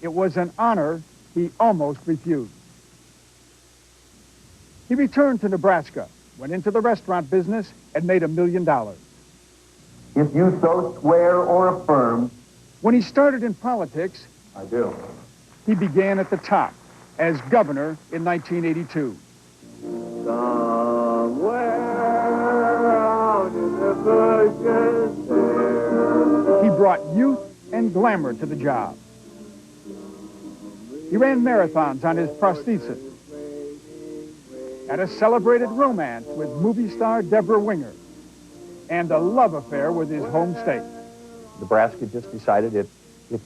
It was an honor he almost refused. He returned to Nebraska, went into the restaurant business, and made $1 million. If you so swear or affirm. When he started in politics, I do. He began at the top as governor in 1982. He brought youth and glamour to the job. He ran marathons on his prosthesis. Had a celebrated romance with movie star Deborah Winger and a love affair with his home state. Nebraska just decided it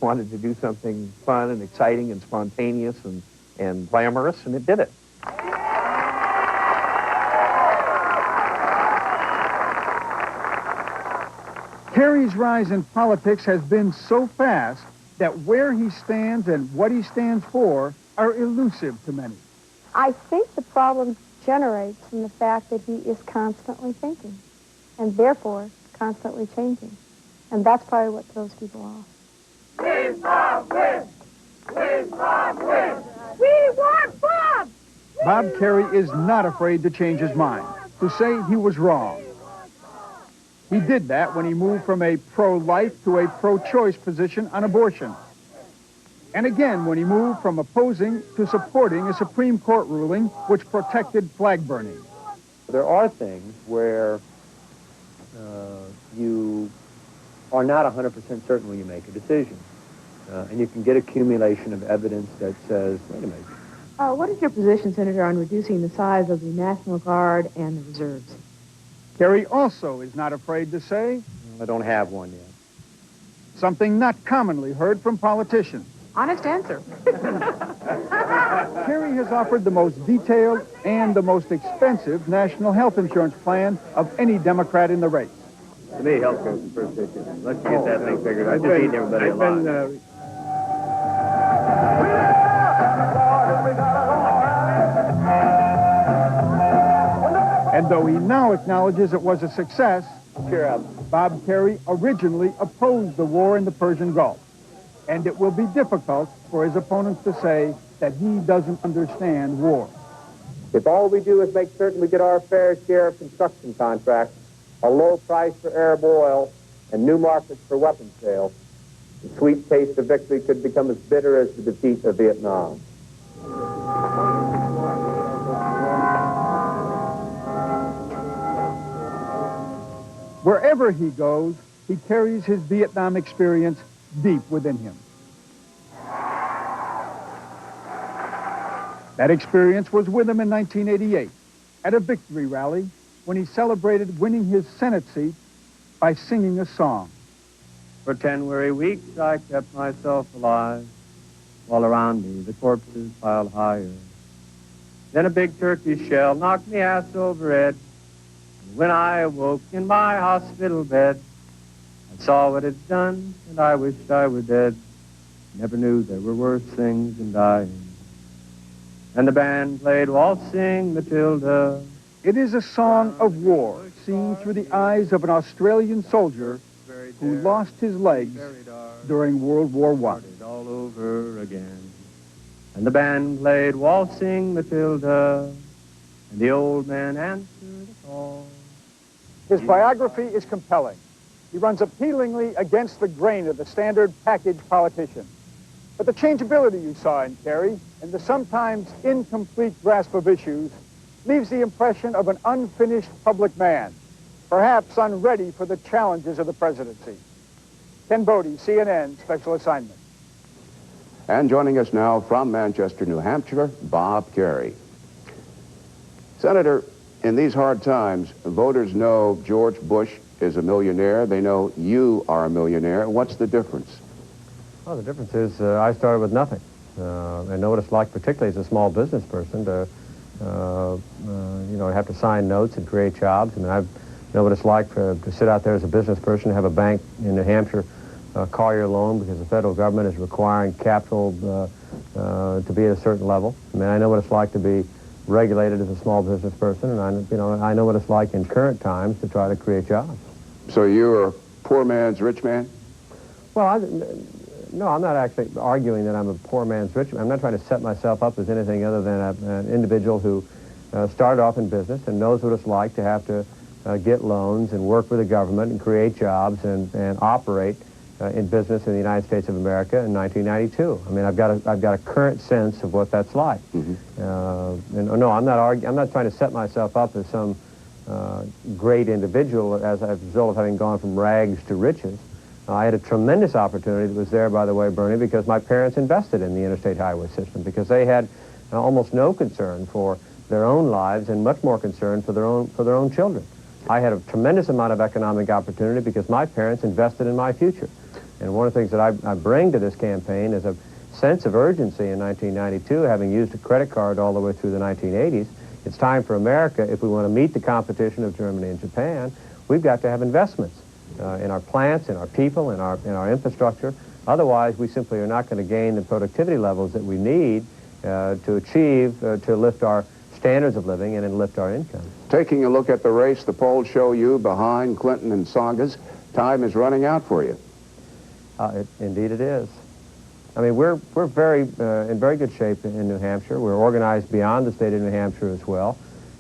wanted to do something fun and exciting and spontaneous and glamorous, and it did it. Kerry's rise in politics has been so fast that where he stands and what he stands for are elusive to many. I think the problem generates from the fact that he is constantly thinking, and therefore constantly changing. And that's probably what throws people off. We Bob win! We Bob win! We want Bob! Bob Kerrey is not afraid to change his mind, to say he was wrong. He did that when he moved from a pro-life to a pro-choice position on abortion. And again when he moved from opposing to supporting a Supreme Court ruling which protected flag burning. There are things where you are not 100% certain when you make a decision. And you can get accumulation of evidence that says, wait a minute. What is your position, Senator, on reducing the size of the National Guard and the reserves? Kerrey also is not afraid to say... I don't have one yet. Something not commonly heard from politicians. Honest answer. Kerrey has offered the most detailed and the most expensive national health insurance plan of any Democrat in the race. To me, health care is the first issue. Let's get that thing figured out. I'm just eating everybody alive. And though he now acknowledges it was a success, cheer up. Bob Kerrey originally opposed the war in the Persian Gulf. And it will be difficult for his opponents to say that he doesn't understand war. If all we do is make certain we get our fair share of construction contracts, a low price for Arab oil, and new markets for weapons sales, the sweet taste of victory could become as bitter as the defeat of Vietnam. Wherever he goes, he carries his Vietnam experience deep within him. That experience was with him in 1988 at a victory rally when he celebrated winning his Senate seat by singing a song. For 10 weary weeks I kept myself alive, while around me the corpses piled higher. Then a big turkey shell knocked me ass over head. And when I awoke in my hospital bed, I saw what it's done, and I wished I were dead. Never knew there were worse things than dying. And the band played Waltzing Matilda, It is a song of war, seen through the eyes of an Australian soldier who lost his legs during World War I. All over again. And the band played Waltzing Matilda, and the old man answered the call. His biography is compelling. He runs appealingly against the grain of the standard package politician. But the changeability you saw in Kerry and the sometimes incomplete grasp of issues leaves the impression of an unfinished public man, perhaps unready for the challenges of the presidency. Ken Bodie, CNN, Special Assignment. And joining us now from Manchester, New Hampshire, Bob Kerrey. Senator, in these hard times, voters know George Bush is a millionaire. They know you are a millionaire. What's the difference? Well, the difference is I started with nothing. I know what it's like, particularly as a small business person, to have to sign notes and create jobs. I mean, I know what it's like to sit out there as a business person, to have a bank in New Hampshire call your loan because the federal government is requiring capital to be at a certain level. I mean, I know what it's like to be regulated as a small business person, and I know what it's like in current times to try to create jobs. So you're a poor man's rich man? Well, no, I'm not actually arguing that I'm a poor man's rich man. I'm not trying to set myself up as anything other than an individual who started off in business and knows what it's like to have to get loans and work with the government and create jobs and operate in business in the United States of America in 1992. I mean, I've got a current sense of what that's like. And no, I'm not trying to set myself up as some great individual as a result of having gone from rags to riches. I had a tremendous opportunity that was there, by the way, Bernie, because my parents invested in the interstate highway system, because they had almost no concern for their own lives and much more concern for their own children. I had a tremendous amount of economic opportunity because my parents invested in my future. And one of the things that I bring to this campaign is a sense of urgency in 1992, having used a credit card all the way through the 1980s. It's time for America, if we want to meet the competition of Germany and Japan, we've got to have investments in our plants, in our people, in our infrastructure. Otherwise, we simply are not going to gain the productivity levels that we need to achieve, to lift our standards of living and lift our income. Taking a look at the race, the polls show you behind Clinton and Tsongas. Time is running out for you. Indeed it is. I mean, we're in very good shape in New Hampshire. We're organized beyond the state of New Hampshire as well.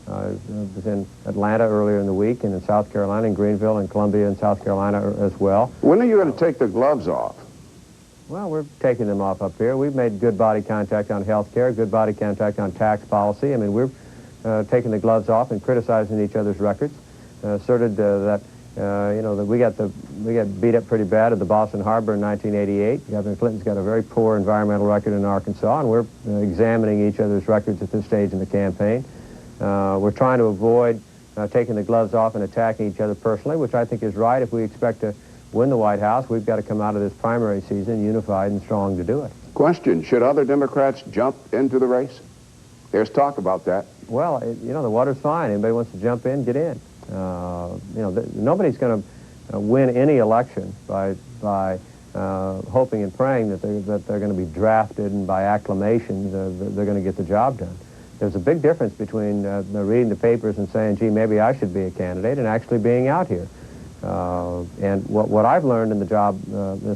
I was in Atlanta earlier in the week, and in South Carolina, in Greenville, and Columbia, in South Carolina as well. When are you going to take the gloves off? Well, we're taking them off up here. We've made good body contact on health care, good body contact on tax policy. I mean, we're taking the gloves off and criticizing each other's records. Asserted that we got beat up pretty bad at the Boston Harbor in 1988. Governor Clinton's got a very poor environmental record in Arkansas, and we're examining each other's records at this stage in the campaign. We're trying to avoid taking the gloves off and attacking each other personally, which I think is right. If we expect to win the White House, we've got to come out of this primary season unified and strong to do it. Question, should other Democrats jump into the race? There's talk about that. Well, the water's fine. Anybody wants to jump in, get in. Nobody's going to win any election by hoping and praying that they're going to be drafted and by acclamation they're going to get the job done. There's a big difference between reading the papers and saying, gee, maybe I should be a candidate, and actually being out here. And what I've learned in the job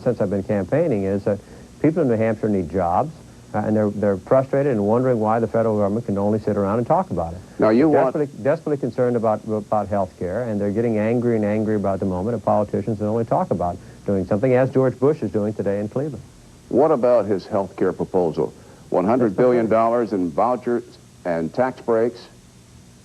since I've been campaigning is that people in New Hampshire need jobs, and they're frustrated and wondering why the federal government can only sit around and talk about it. Now they're desperately concerned about health care, and they're getting angry and angry about the moment of politicians that only talk about doing something, as George Bush is doing today in Cleveland. What about his health care proposal? $100 billion in vouchers and tax breaks?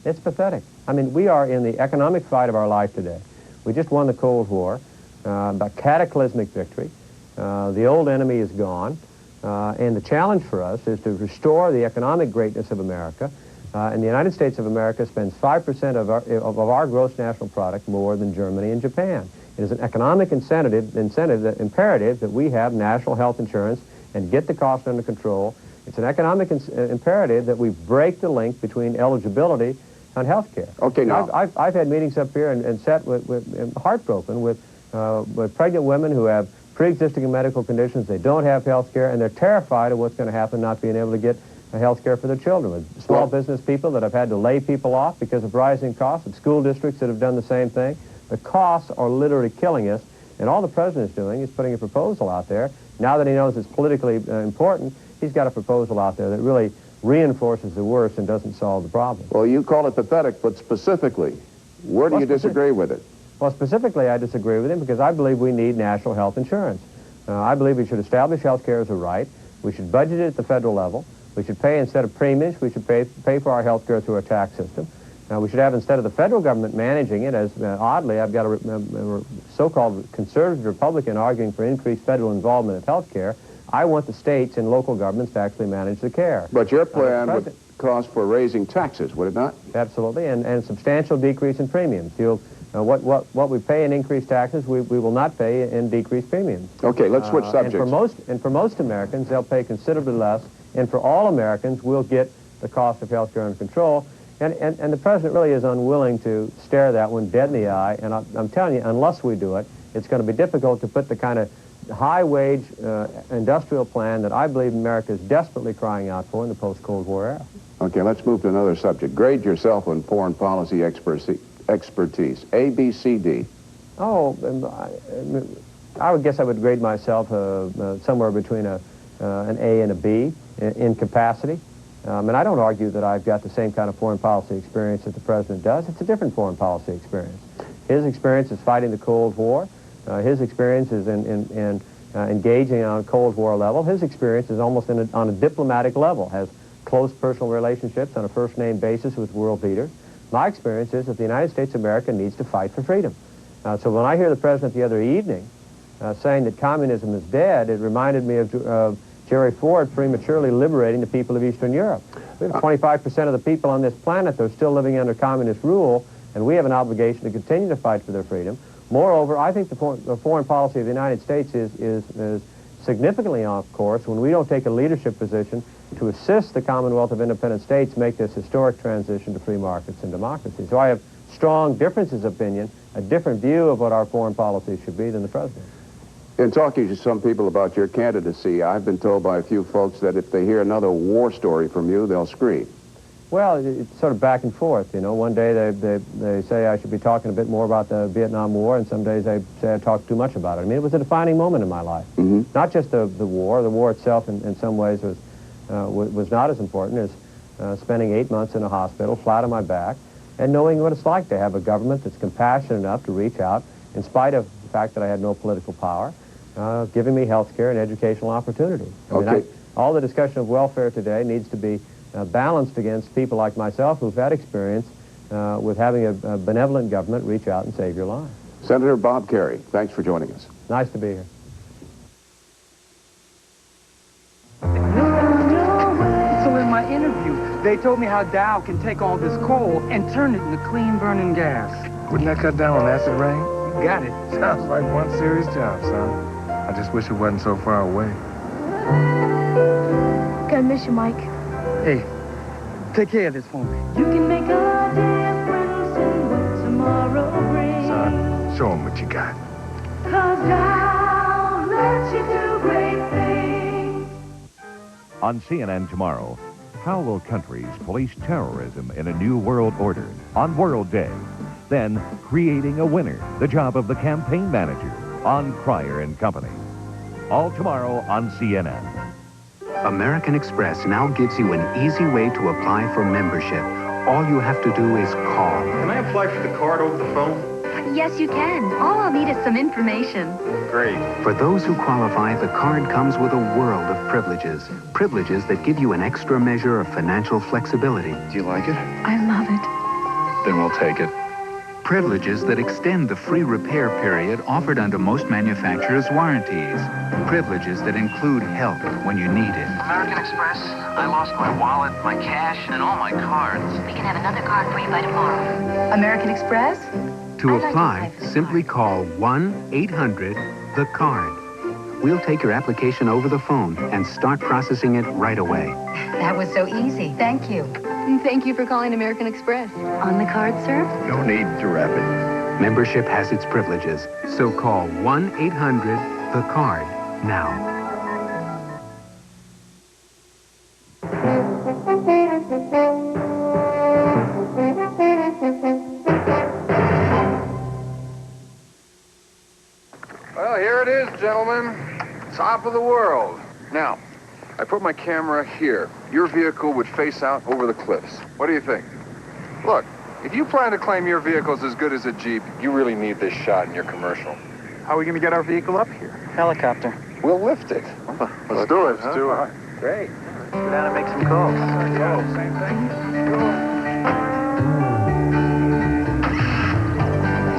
It's pathetic. I mean, we are in the economic fight of our life today. We just won the Cold War, a cataclysmic victory. The old enemy is gone, and the challenge for us is to restore the economic greatness of America. And the United States of America spends 5% of our gross national product more than Germany and Japan. It is an economic imperative that we have national health insurance and get the cost under control. It's an economic imperative that we break the link between eligibility and health care. Okay, now I've had meetings up here and sat heartbroken with pregnant women who have pre-existing medical conditions. They don't have health care, and they're terrified of what's going to happen not being able to get health care for their children, with small business people that have had to lay people off because of rising costs, with school districts that have done the same thing. The costs are literally killing us, and all the president's doing is putting a proposal out there. Now that he knows it's politically important, he's got a proposal out there that really reinforces the worst and doesn't solve the problem. Well, you call it pathetic, but specifically, where do you disagree with it? Well, specifically, I disagree with him because I believe we need national health insurance. I believe we should establish health care as a right. We should budget it at the federal level. We should pay, instead of premiums, we should pay for our health care through a tax system. We should have, instead of the federal government managing it, as oddly, I've got a so-called conservative Republican arguing for increased federal involvement in health care. I want the states and local governments to actually manage the care. But your plan would cause for raising taxes, would it not? Absolutely, and substantial decrease in premiums. What we pay in increased taxes, we will not pay in decreased premiums. Okay, let's switch subjects. And for most Americans, they'll pay considerably less. And for all Americans, we'll get the cost of health care under control. And the president really is unwilling to stare that one dead in the eye. And I'm telling you, unless we do it, it's going to be difficult to put the kind of high-wage industrial plan that I believe America is desperately crying out for in the post-Cold War era. Okay, let's move to another subject. Grade yourself on foreign policy expertise. A, B, C, D. Oh, I would guess I would grade myself somewhere between an A and a B in capacity. And I don't argue that I've got the same kind of foreign policy experience that the president does. It's a different foreign policy experience. His experience is fighting the Cold War. His experience is in engaging on a Cold War level. His experience is almost on a diplomatic level, has close personal relationships on a first-name basis with world leaders. My experience is that the United States of America needs to fight for freedom. So when I hear the president the other evening saying that communism is dead, it reminded me of Jerry Ford prematurely liberating the people of Eastern Europe. We have 25% of the people on this planet that are still living under communist rule, and we have an obligation to continue to fight for their freedom. Moreover, I think the foreign policy of the United States is significantly off course when we don't take a leadership position to assist the Commonwealth of Independent States make this historic transition to free markets and democracy. So I have strong differences of opinion, a different view of what our foreign policy should be than the president. In talking to some people about your candidacy, I've been told by a few folks that if they hear another war story from you, they'll scream. Well, it's sort of back and forth, you know. One day they say I should be talking a bit more about the Vietnam War, and some days they say I talk too much about it. I mean, it was a defining moment in my life. Not just the war. The war itself, in some ways, was not as important as spending 8 months in a hospital, flat on my back, and knowing what it's like to have a government that's compassionate enough to reach out, in spite of the fact that I had no political power, giving me health care and educational opportunity. I mean, all the discussion of welfare today needs to be balanced against people like myself who've had experience with having a benevolent government reach out and save your life. Senator Bob Kerrey, thanks for joining us. Nice to be here. So in my interview, they told me how Dow can take all this coal and turn it into clean burning gas. Wouldn't that cut down on acid rain? You got it. Sounds like one serious job, son. I just wish it wasn't so far away. Gonna miss you, Mike. Hey, take care of this for me. You can make a difference in what tomorrow brings. Son, show them what you got. 'Cause Dow lets you do great things. On CNN tomorrow, how will countries police terrorism in a new world order on World Day? Then, creating a winner, the job of the campaign manager on Crier and Company. All tomorrow on CNN. American Express now gives you an easy way to apply for membership. All you have to do is call. Can I apply for the card over the phone? Yes, you can. All I'll need is some information. Great. For those who qualify, the card comes with a world of privileges. Privileges that give you an extra measure of financial flexibility. Do you like it? I love it. Then we'll take it. Privileges that extend the free repair period offered under most manufacturers' warranties. Privileges that include help when you need it. American Express, I lost my wallet, my cash, and all my cards. We can have another card for you by tomorrow. American Express? To apply, simply call 1-800-THE-CARD. We'll take your application over the phone and start processing it right away. That was so easy. Thank you. And thank you for calling American Express. On the card, sir? No need to wrap it. Membership has its privileges, so call 1-800-THE-CARD now. gentlemen. Top of the world. Now, I put my camera here. Your vehicle would face out over the cliffs. What do you think? Look, if you plan to claim your vehicle's as good as a Jeep, you really need this shot in your commercial. How are we going to get our vehicle up here? Helicopter. We'll lift it. Let's do it. Let's do it. Great. Let's go down and make some calls. Yeah, same thing.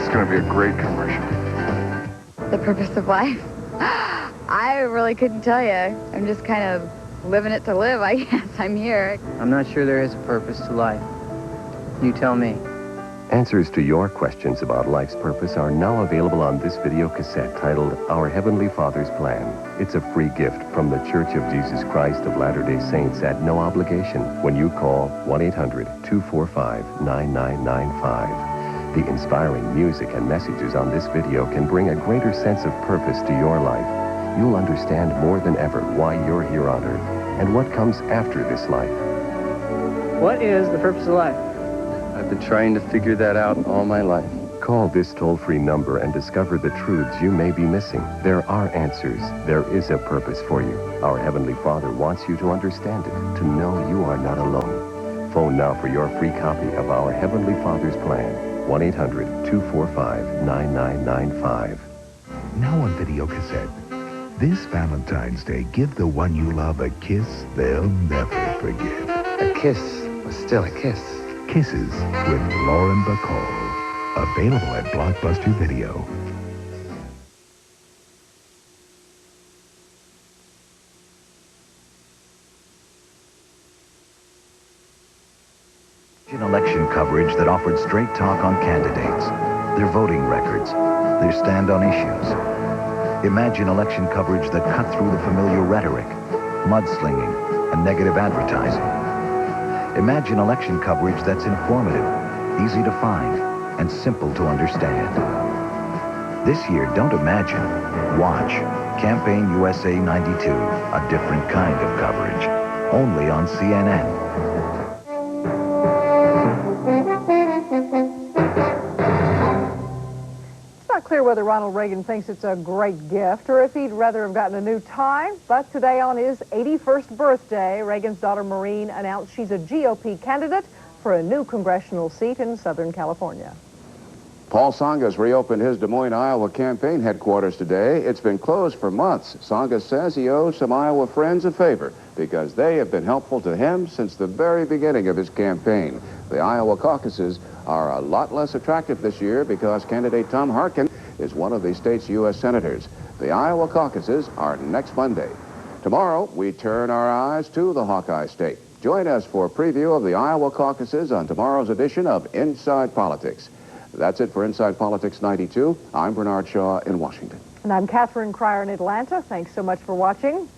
It's going to be a great commercial. The purpose of life? I really couldn't tell you. I'm just kind of living it to live, I guess. I'm here. I'm not sure there is a purpose to life. You tell me. Answers to your questions about life's purpose are now available on this video cassette titled Our Heavenly Father's Plan. It's a free gift from the Church of Jesus Christ of Latter-day Saints at no obligation when you call 1-800-245-9995. The inspiring music and messages on this video can bring a greater sense of purpose to your life. You'll understand more than ever why you're here on Earth and what comes after this life. What is the purpose of life? I've been trying to figure that out all my life. Call this toll-free number and discover the truths you may be missing. There are answers. There is a purpose for you. Our Heavenly Father wants you to understand it, to know you are not alone. Phone now for your free copy of Our Heavenly Father's Plan. 1-800-245-9995. Now on video cassette. This Valentine's Day, give the one you love a kiss they'll never forget. A kiss was still a kiss. Kisses with Lauren Bacall. Available at Blockbuster Video. Election coverage that offered straight talk on candidates, their voting records, their stand on issues. Imagine election coverage that cut through the familiar rhetoric, mudslinging, and negative advertising. Imagine election coverage that's informative, easy to find, and simple to understand. This year, don't imagine. Watch Campaign USA 92, a different kind of coverage. Only on CNN. Clear whether Ronald Reagan thinks it's a great gift or if he'd rather have gotten a new tie. But today on his 81st birthday, Reagan's daughter Maureen announced she's a GOP candidate for a new congressional seat in Southern California. Paul Tsongas reopened his Des Moines, Iowa campaign headquarters today. It's been closed for months. Tsongas says he owes some Iowa friends a favor because they have been helpful to him since the very beginning of his campaign. The Iowa caucuses are a lot less attractive this year because candidate Tom Harkin is one of the state's U.S. senators. The Iowa caucuses are next Monday. Tomorrow, we turn our eyes to the Hawkeye State. Join us for a preview of the Iowa caucuses on tomorrow's edition of Inside Politics. That's it for Inside Politics 92. I'm Bernard Shaw in Washington. And I'm Catherine Crier in Atlanta. Thanks so much for watching.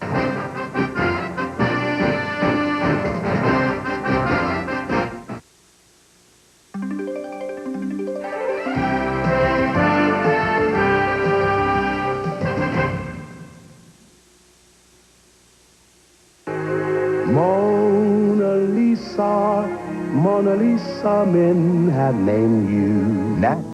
Mona Lisa, men have named you. Now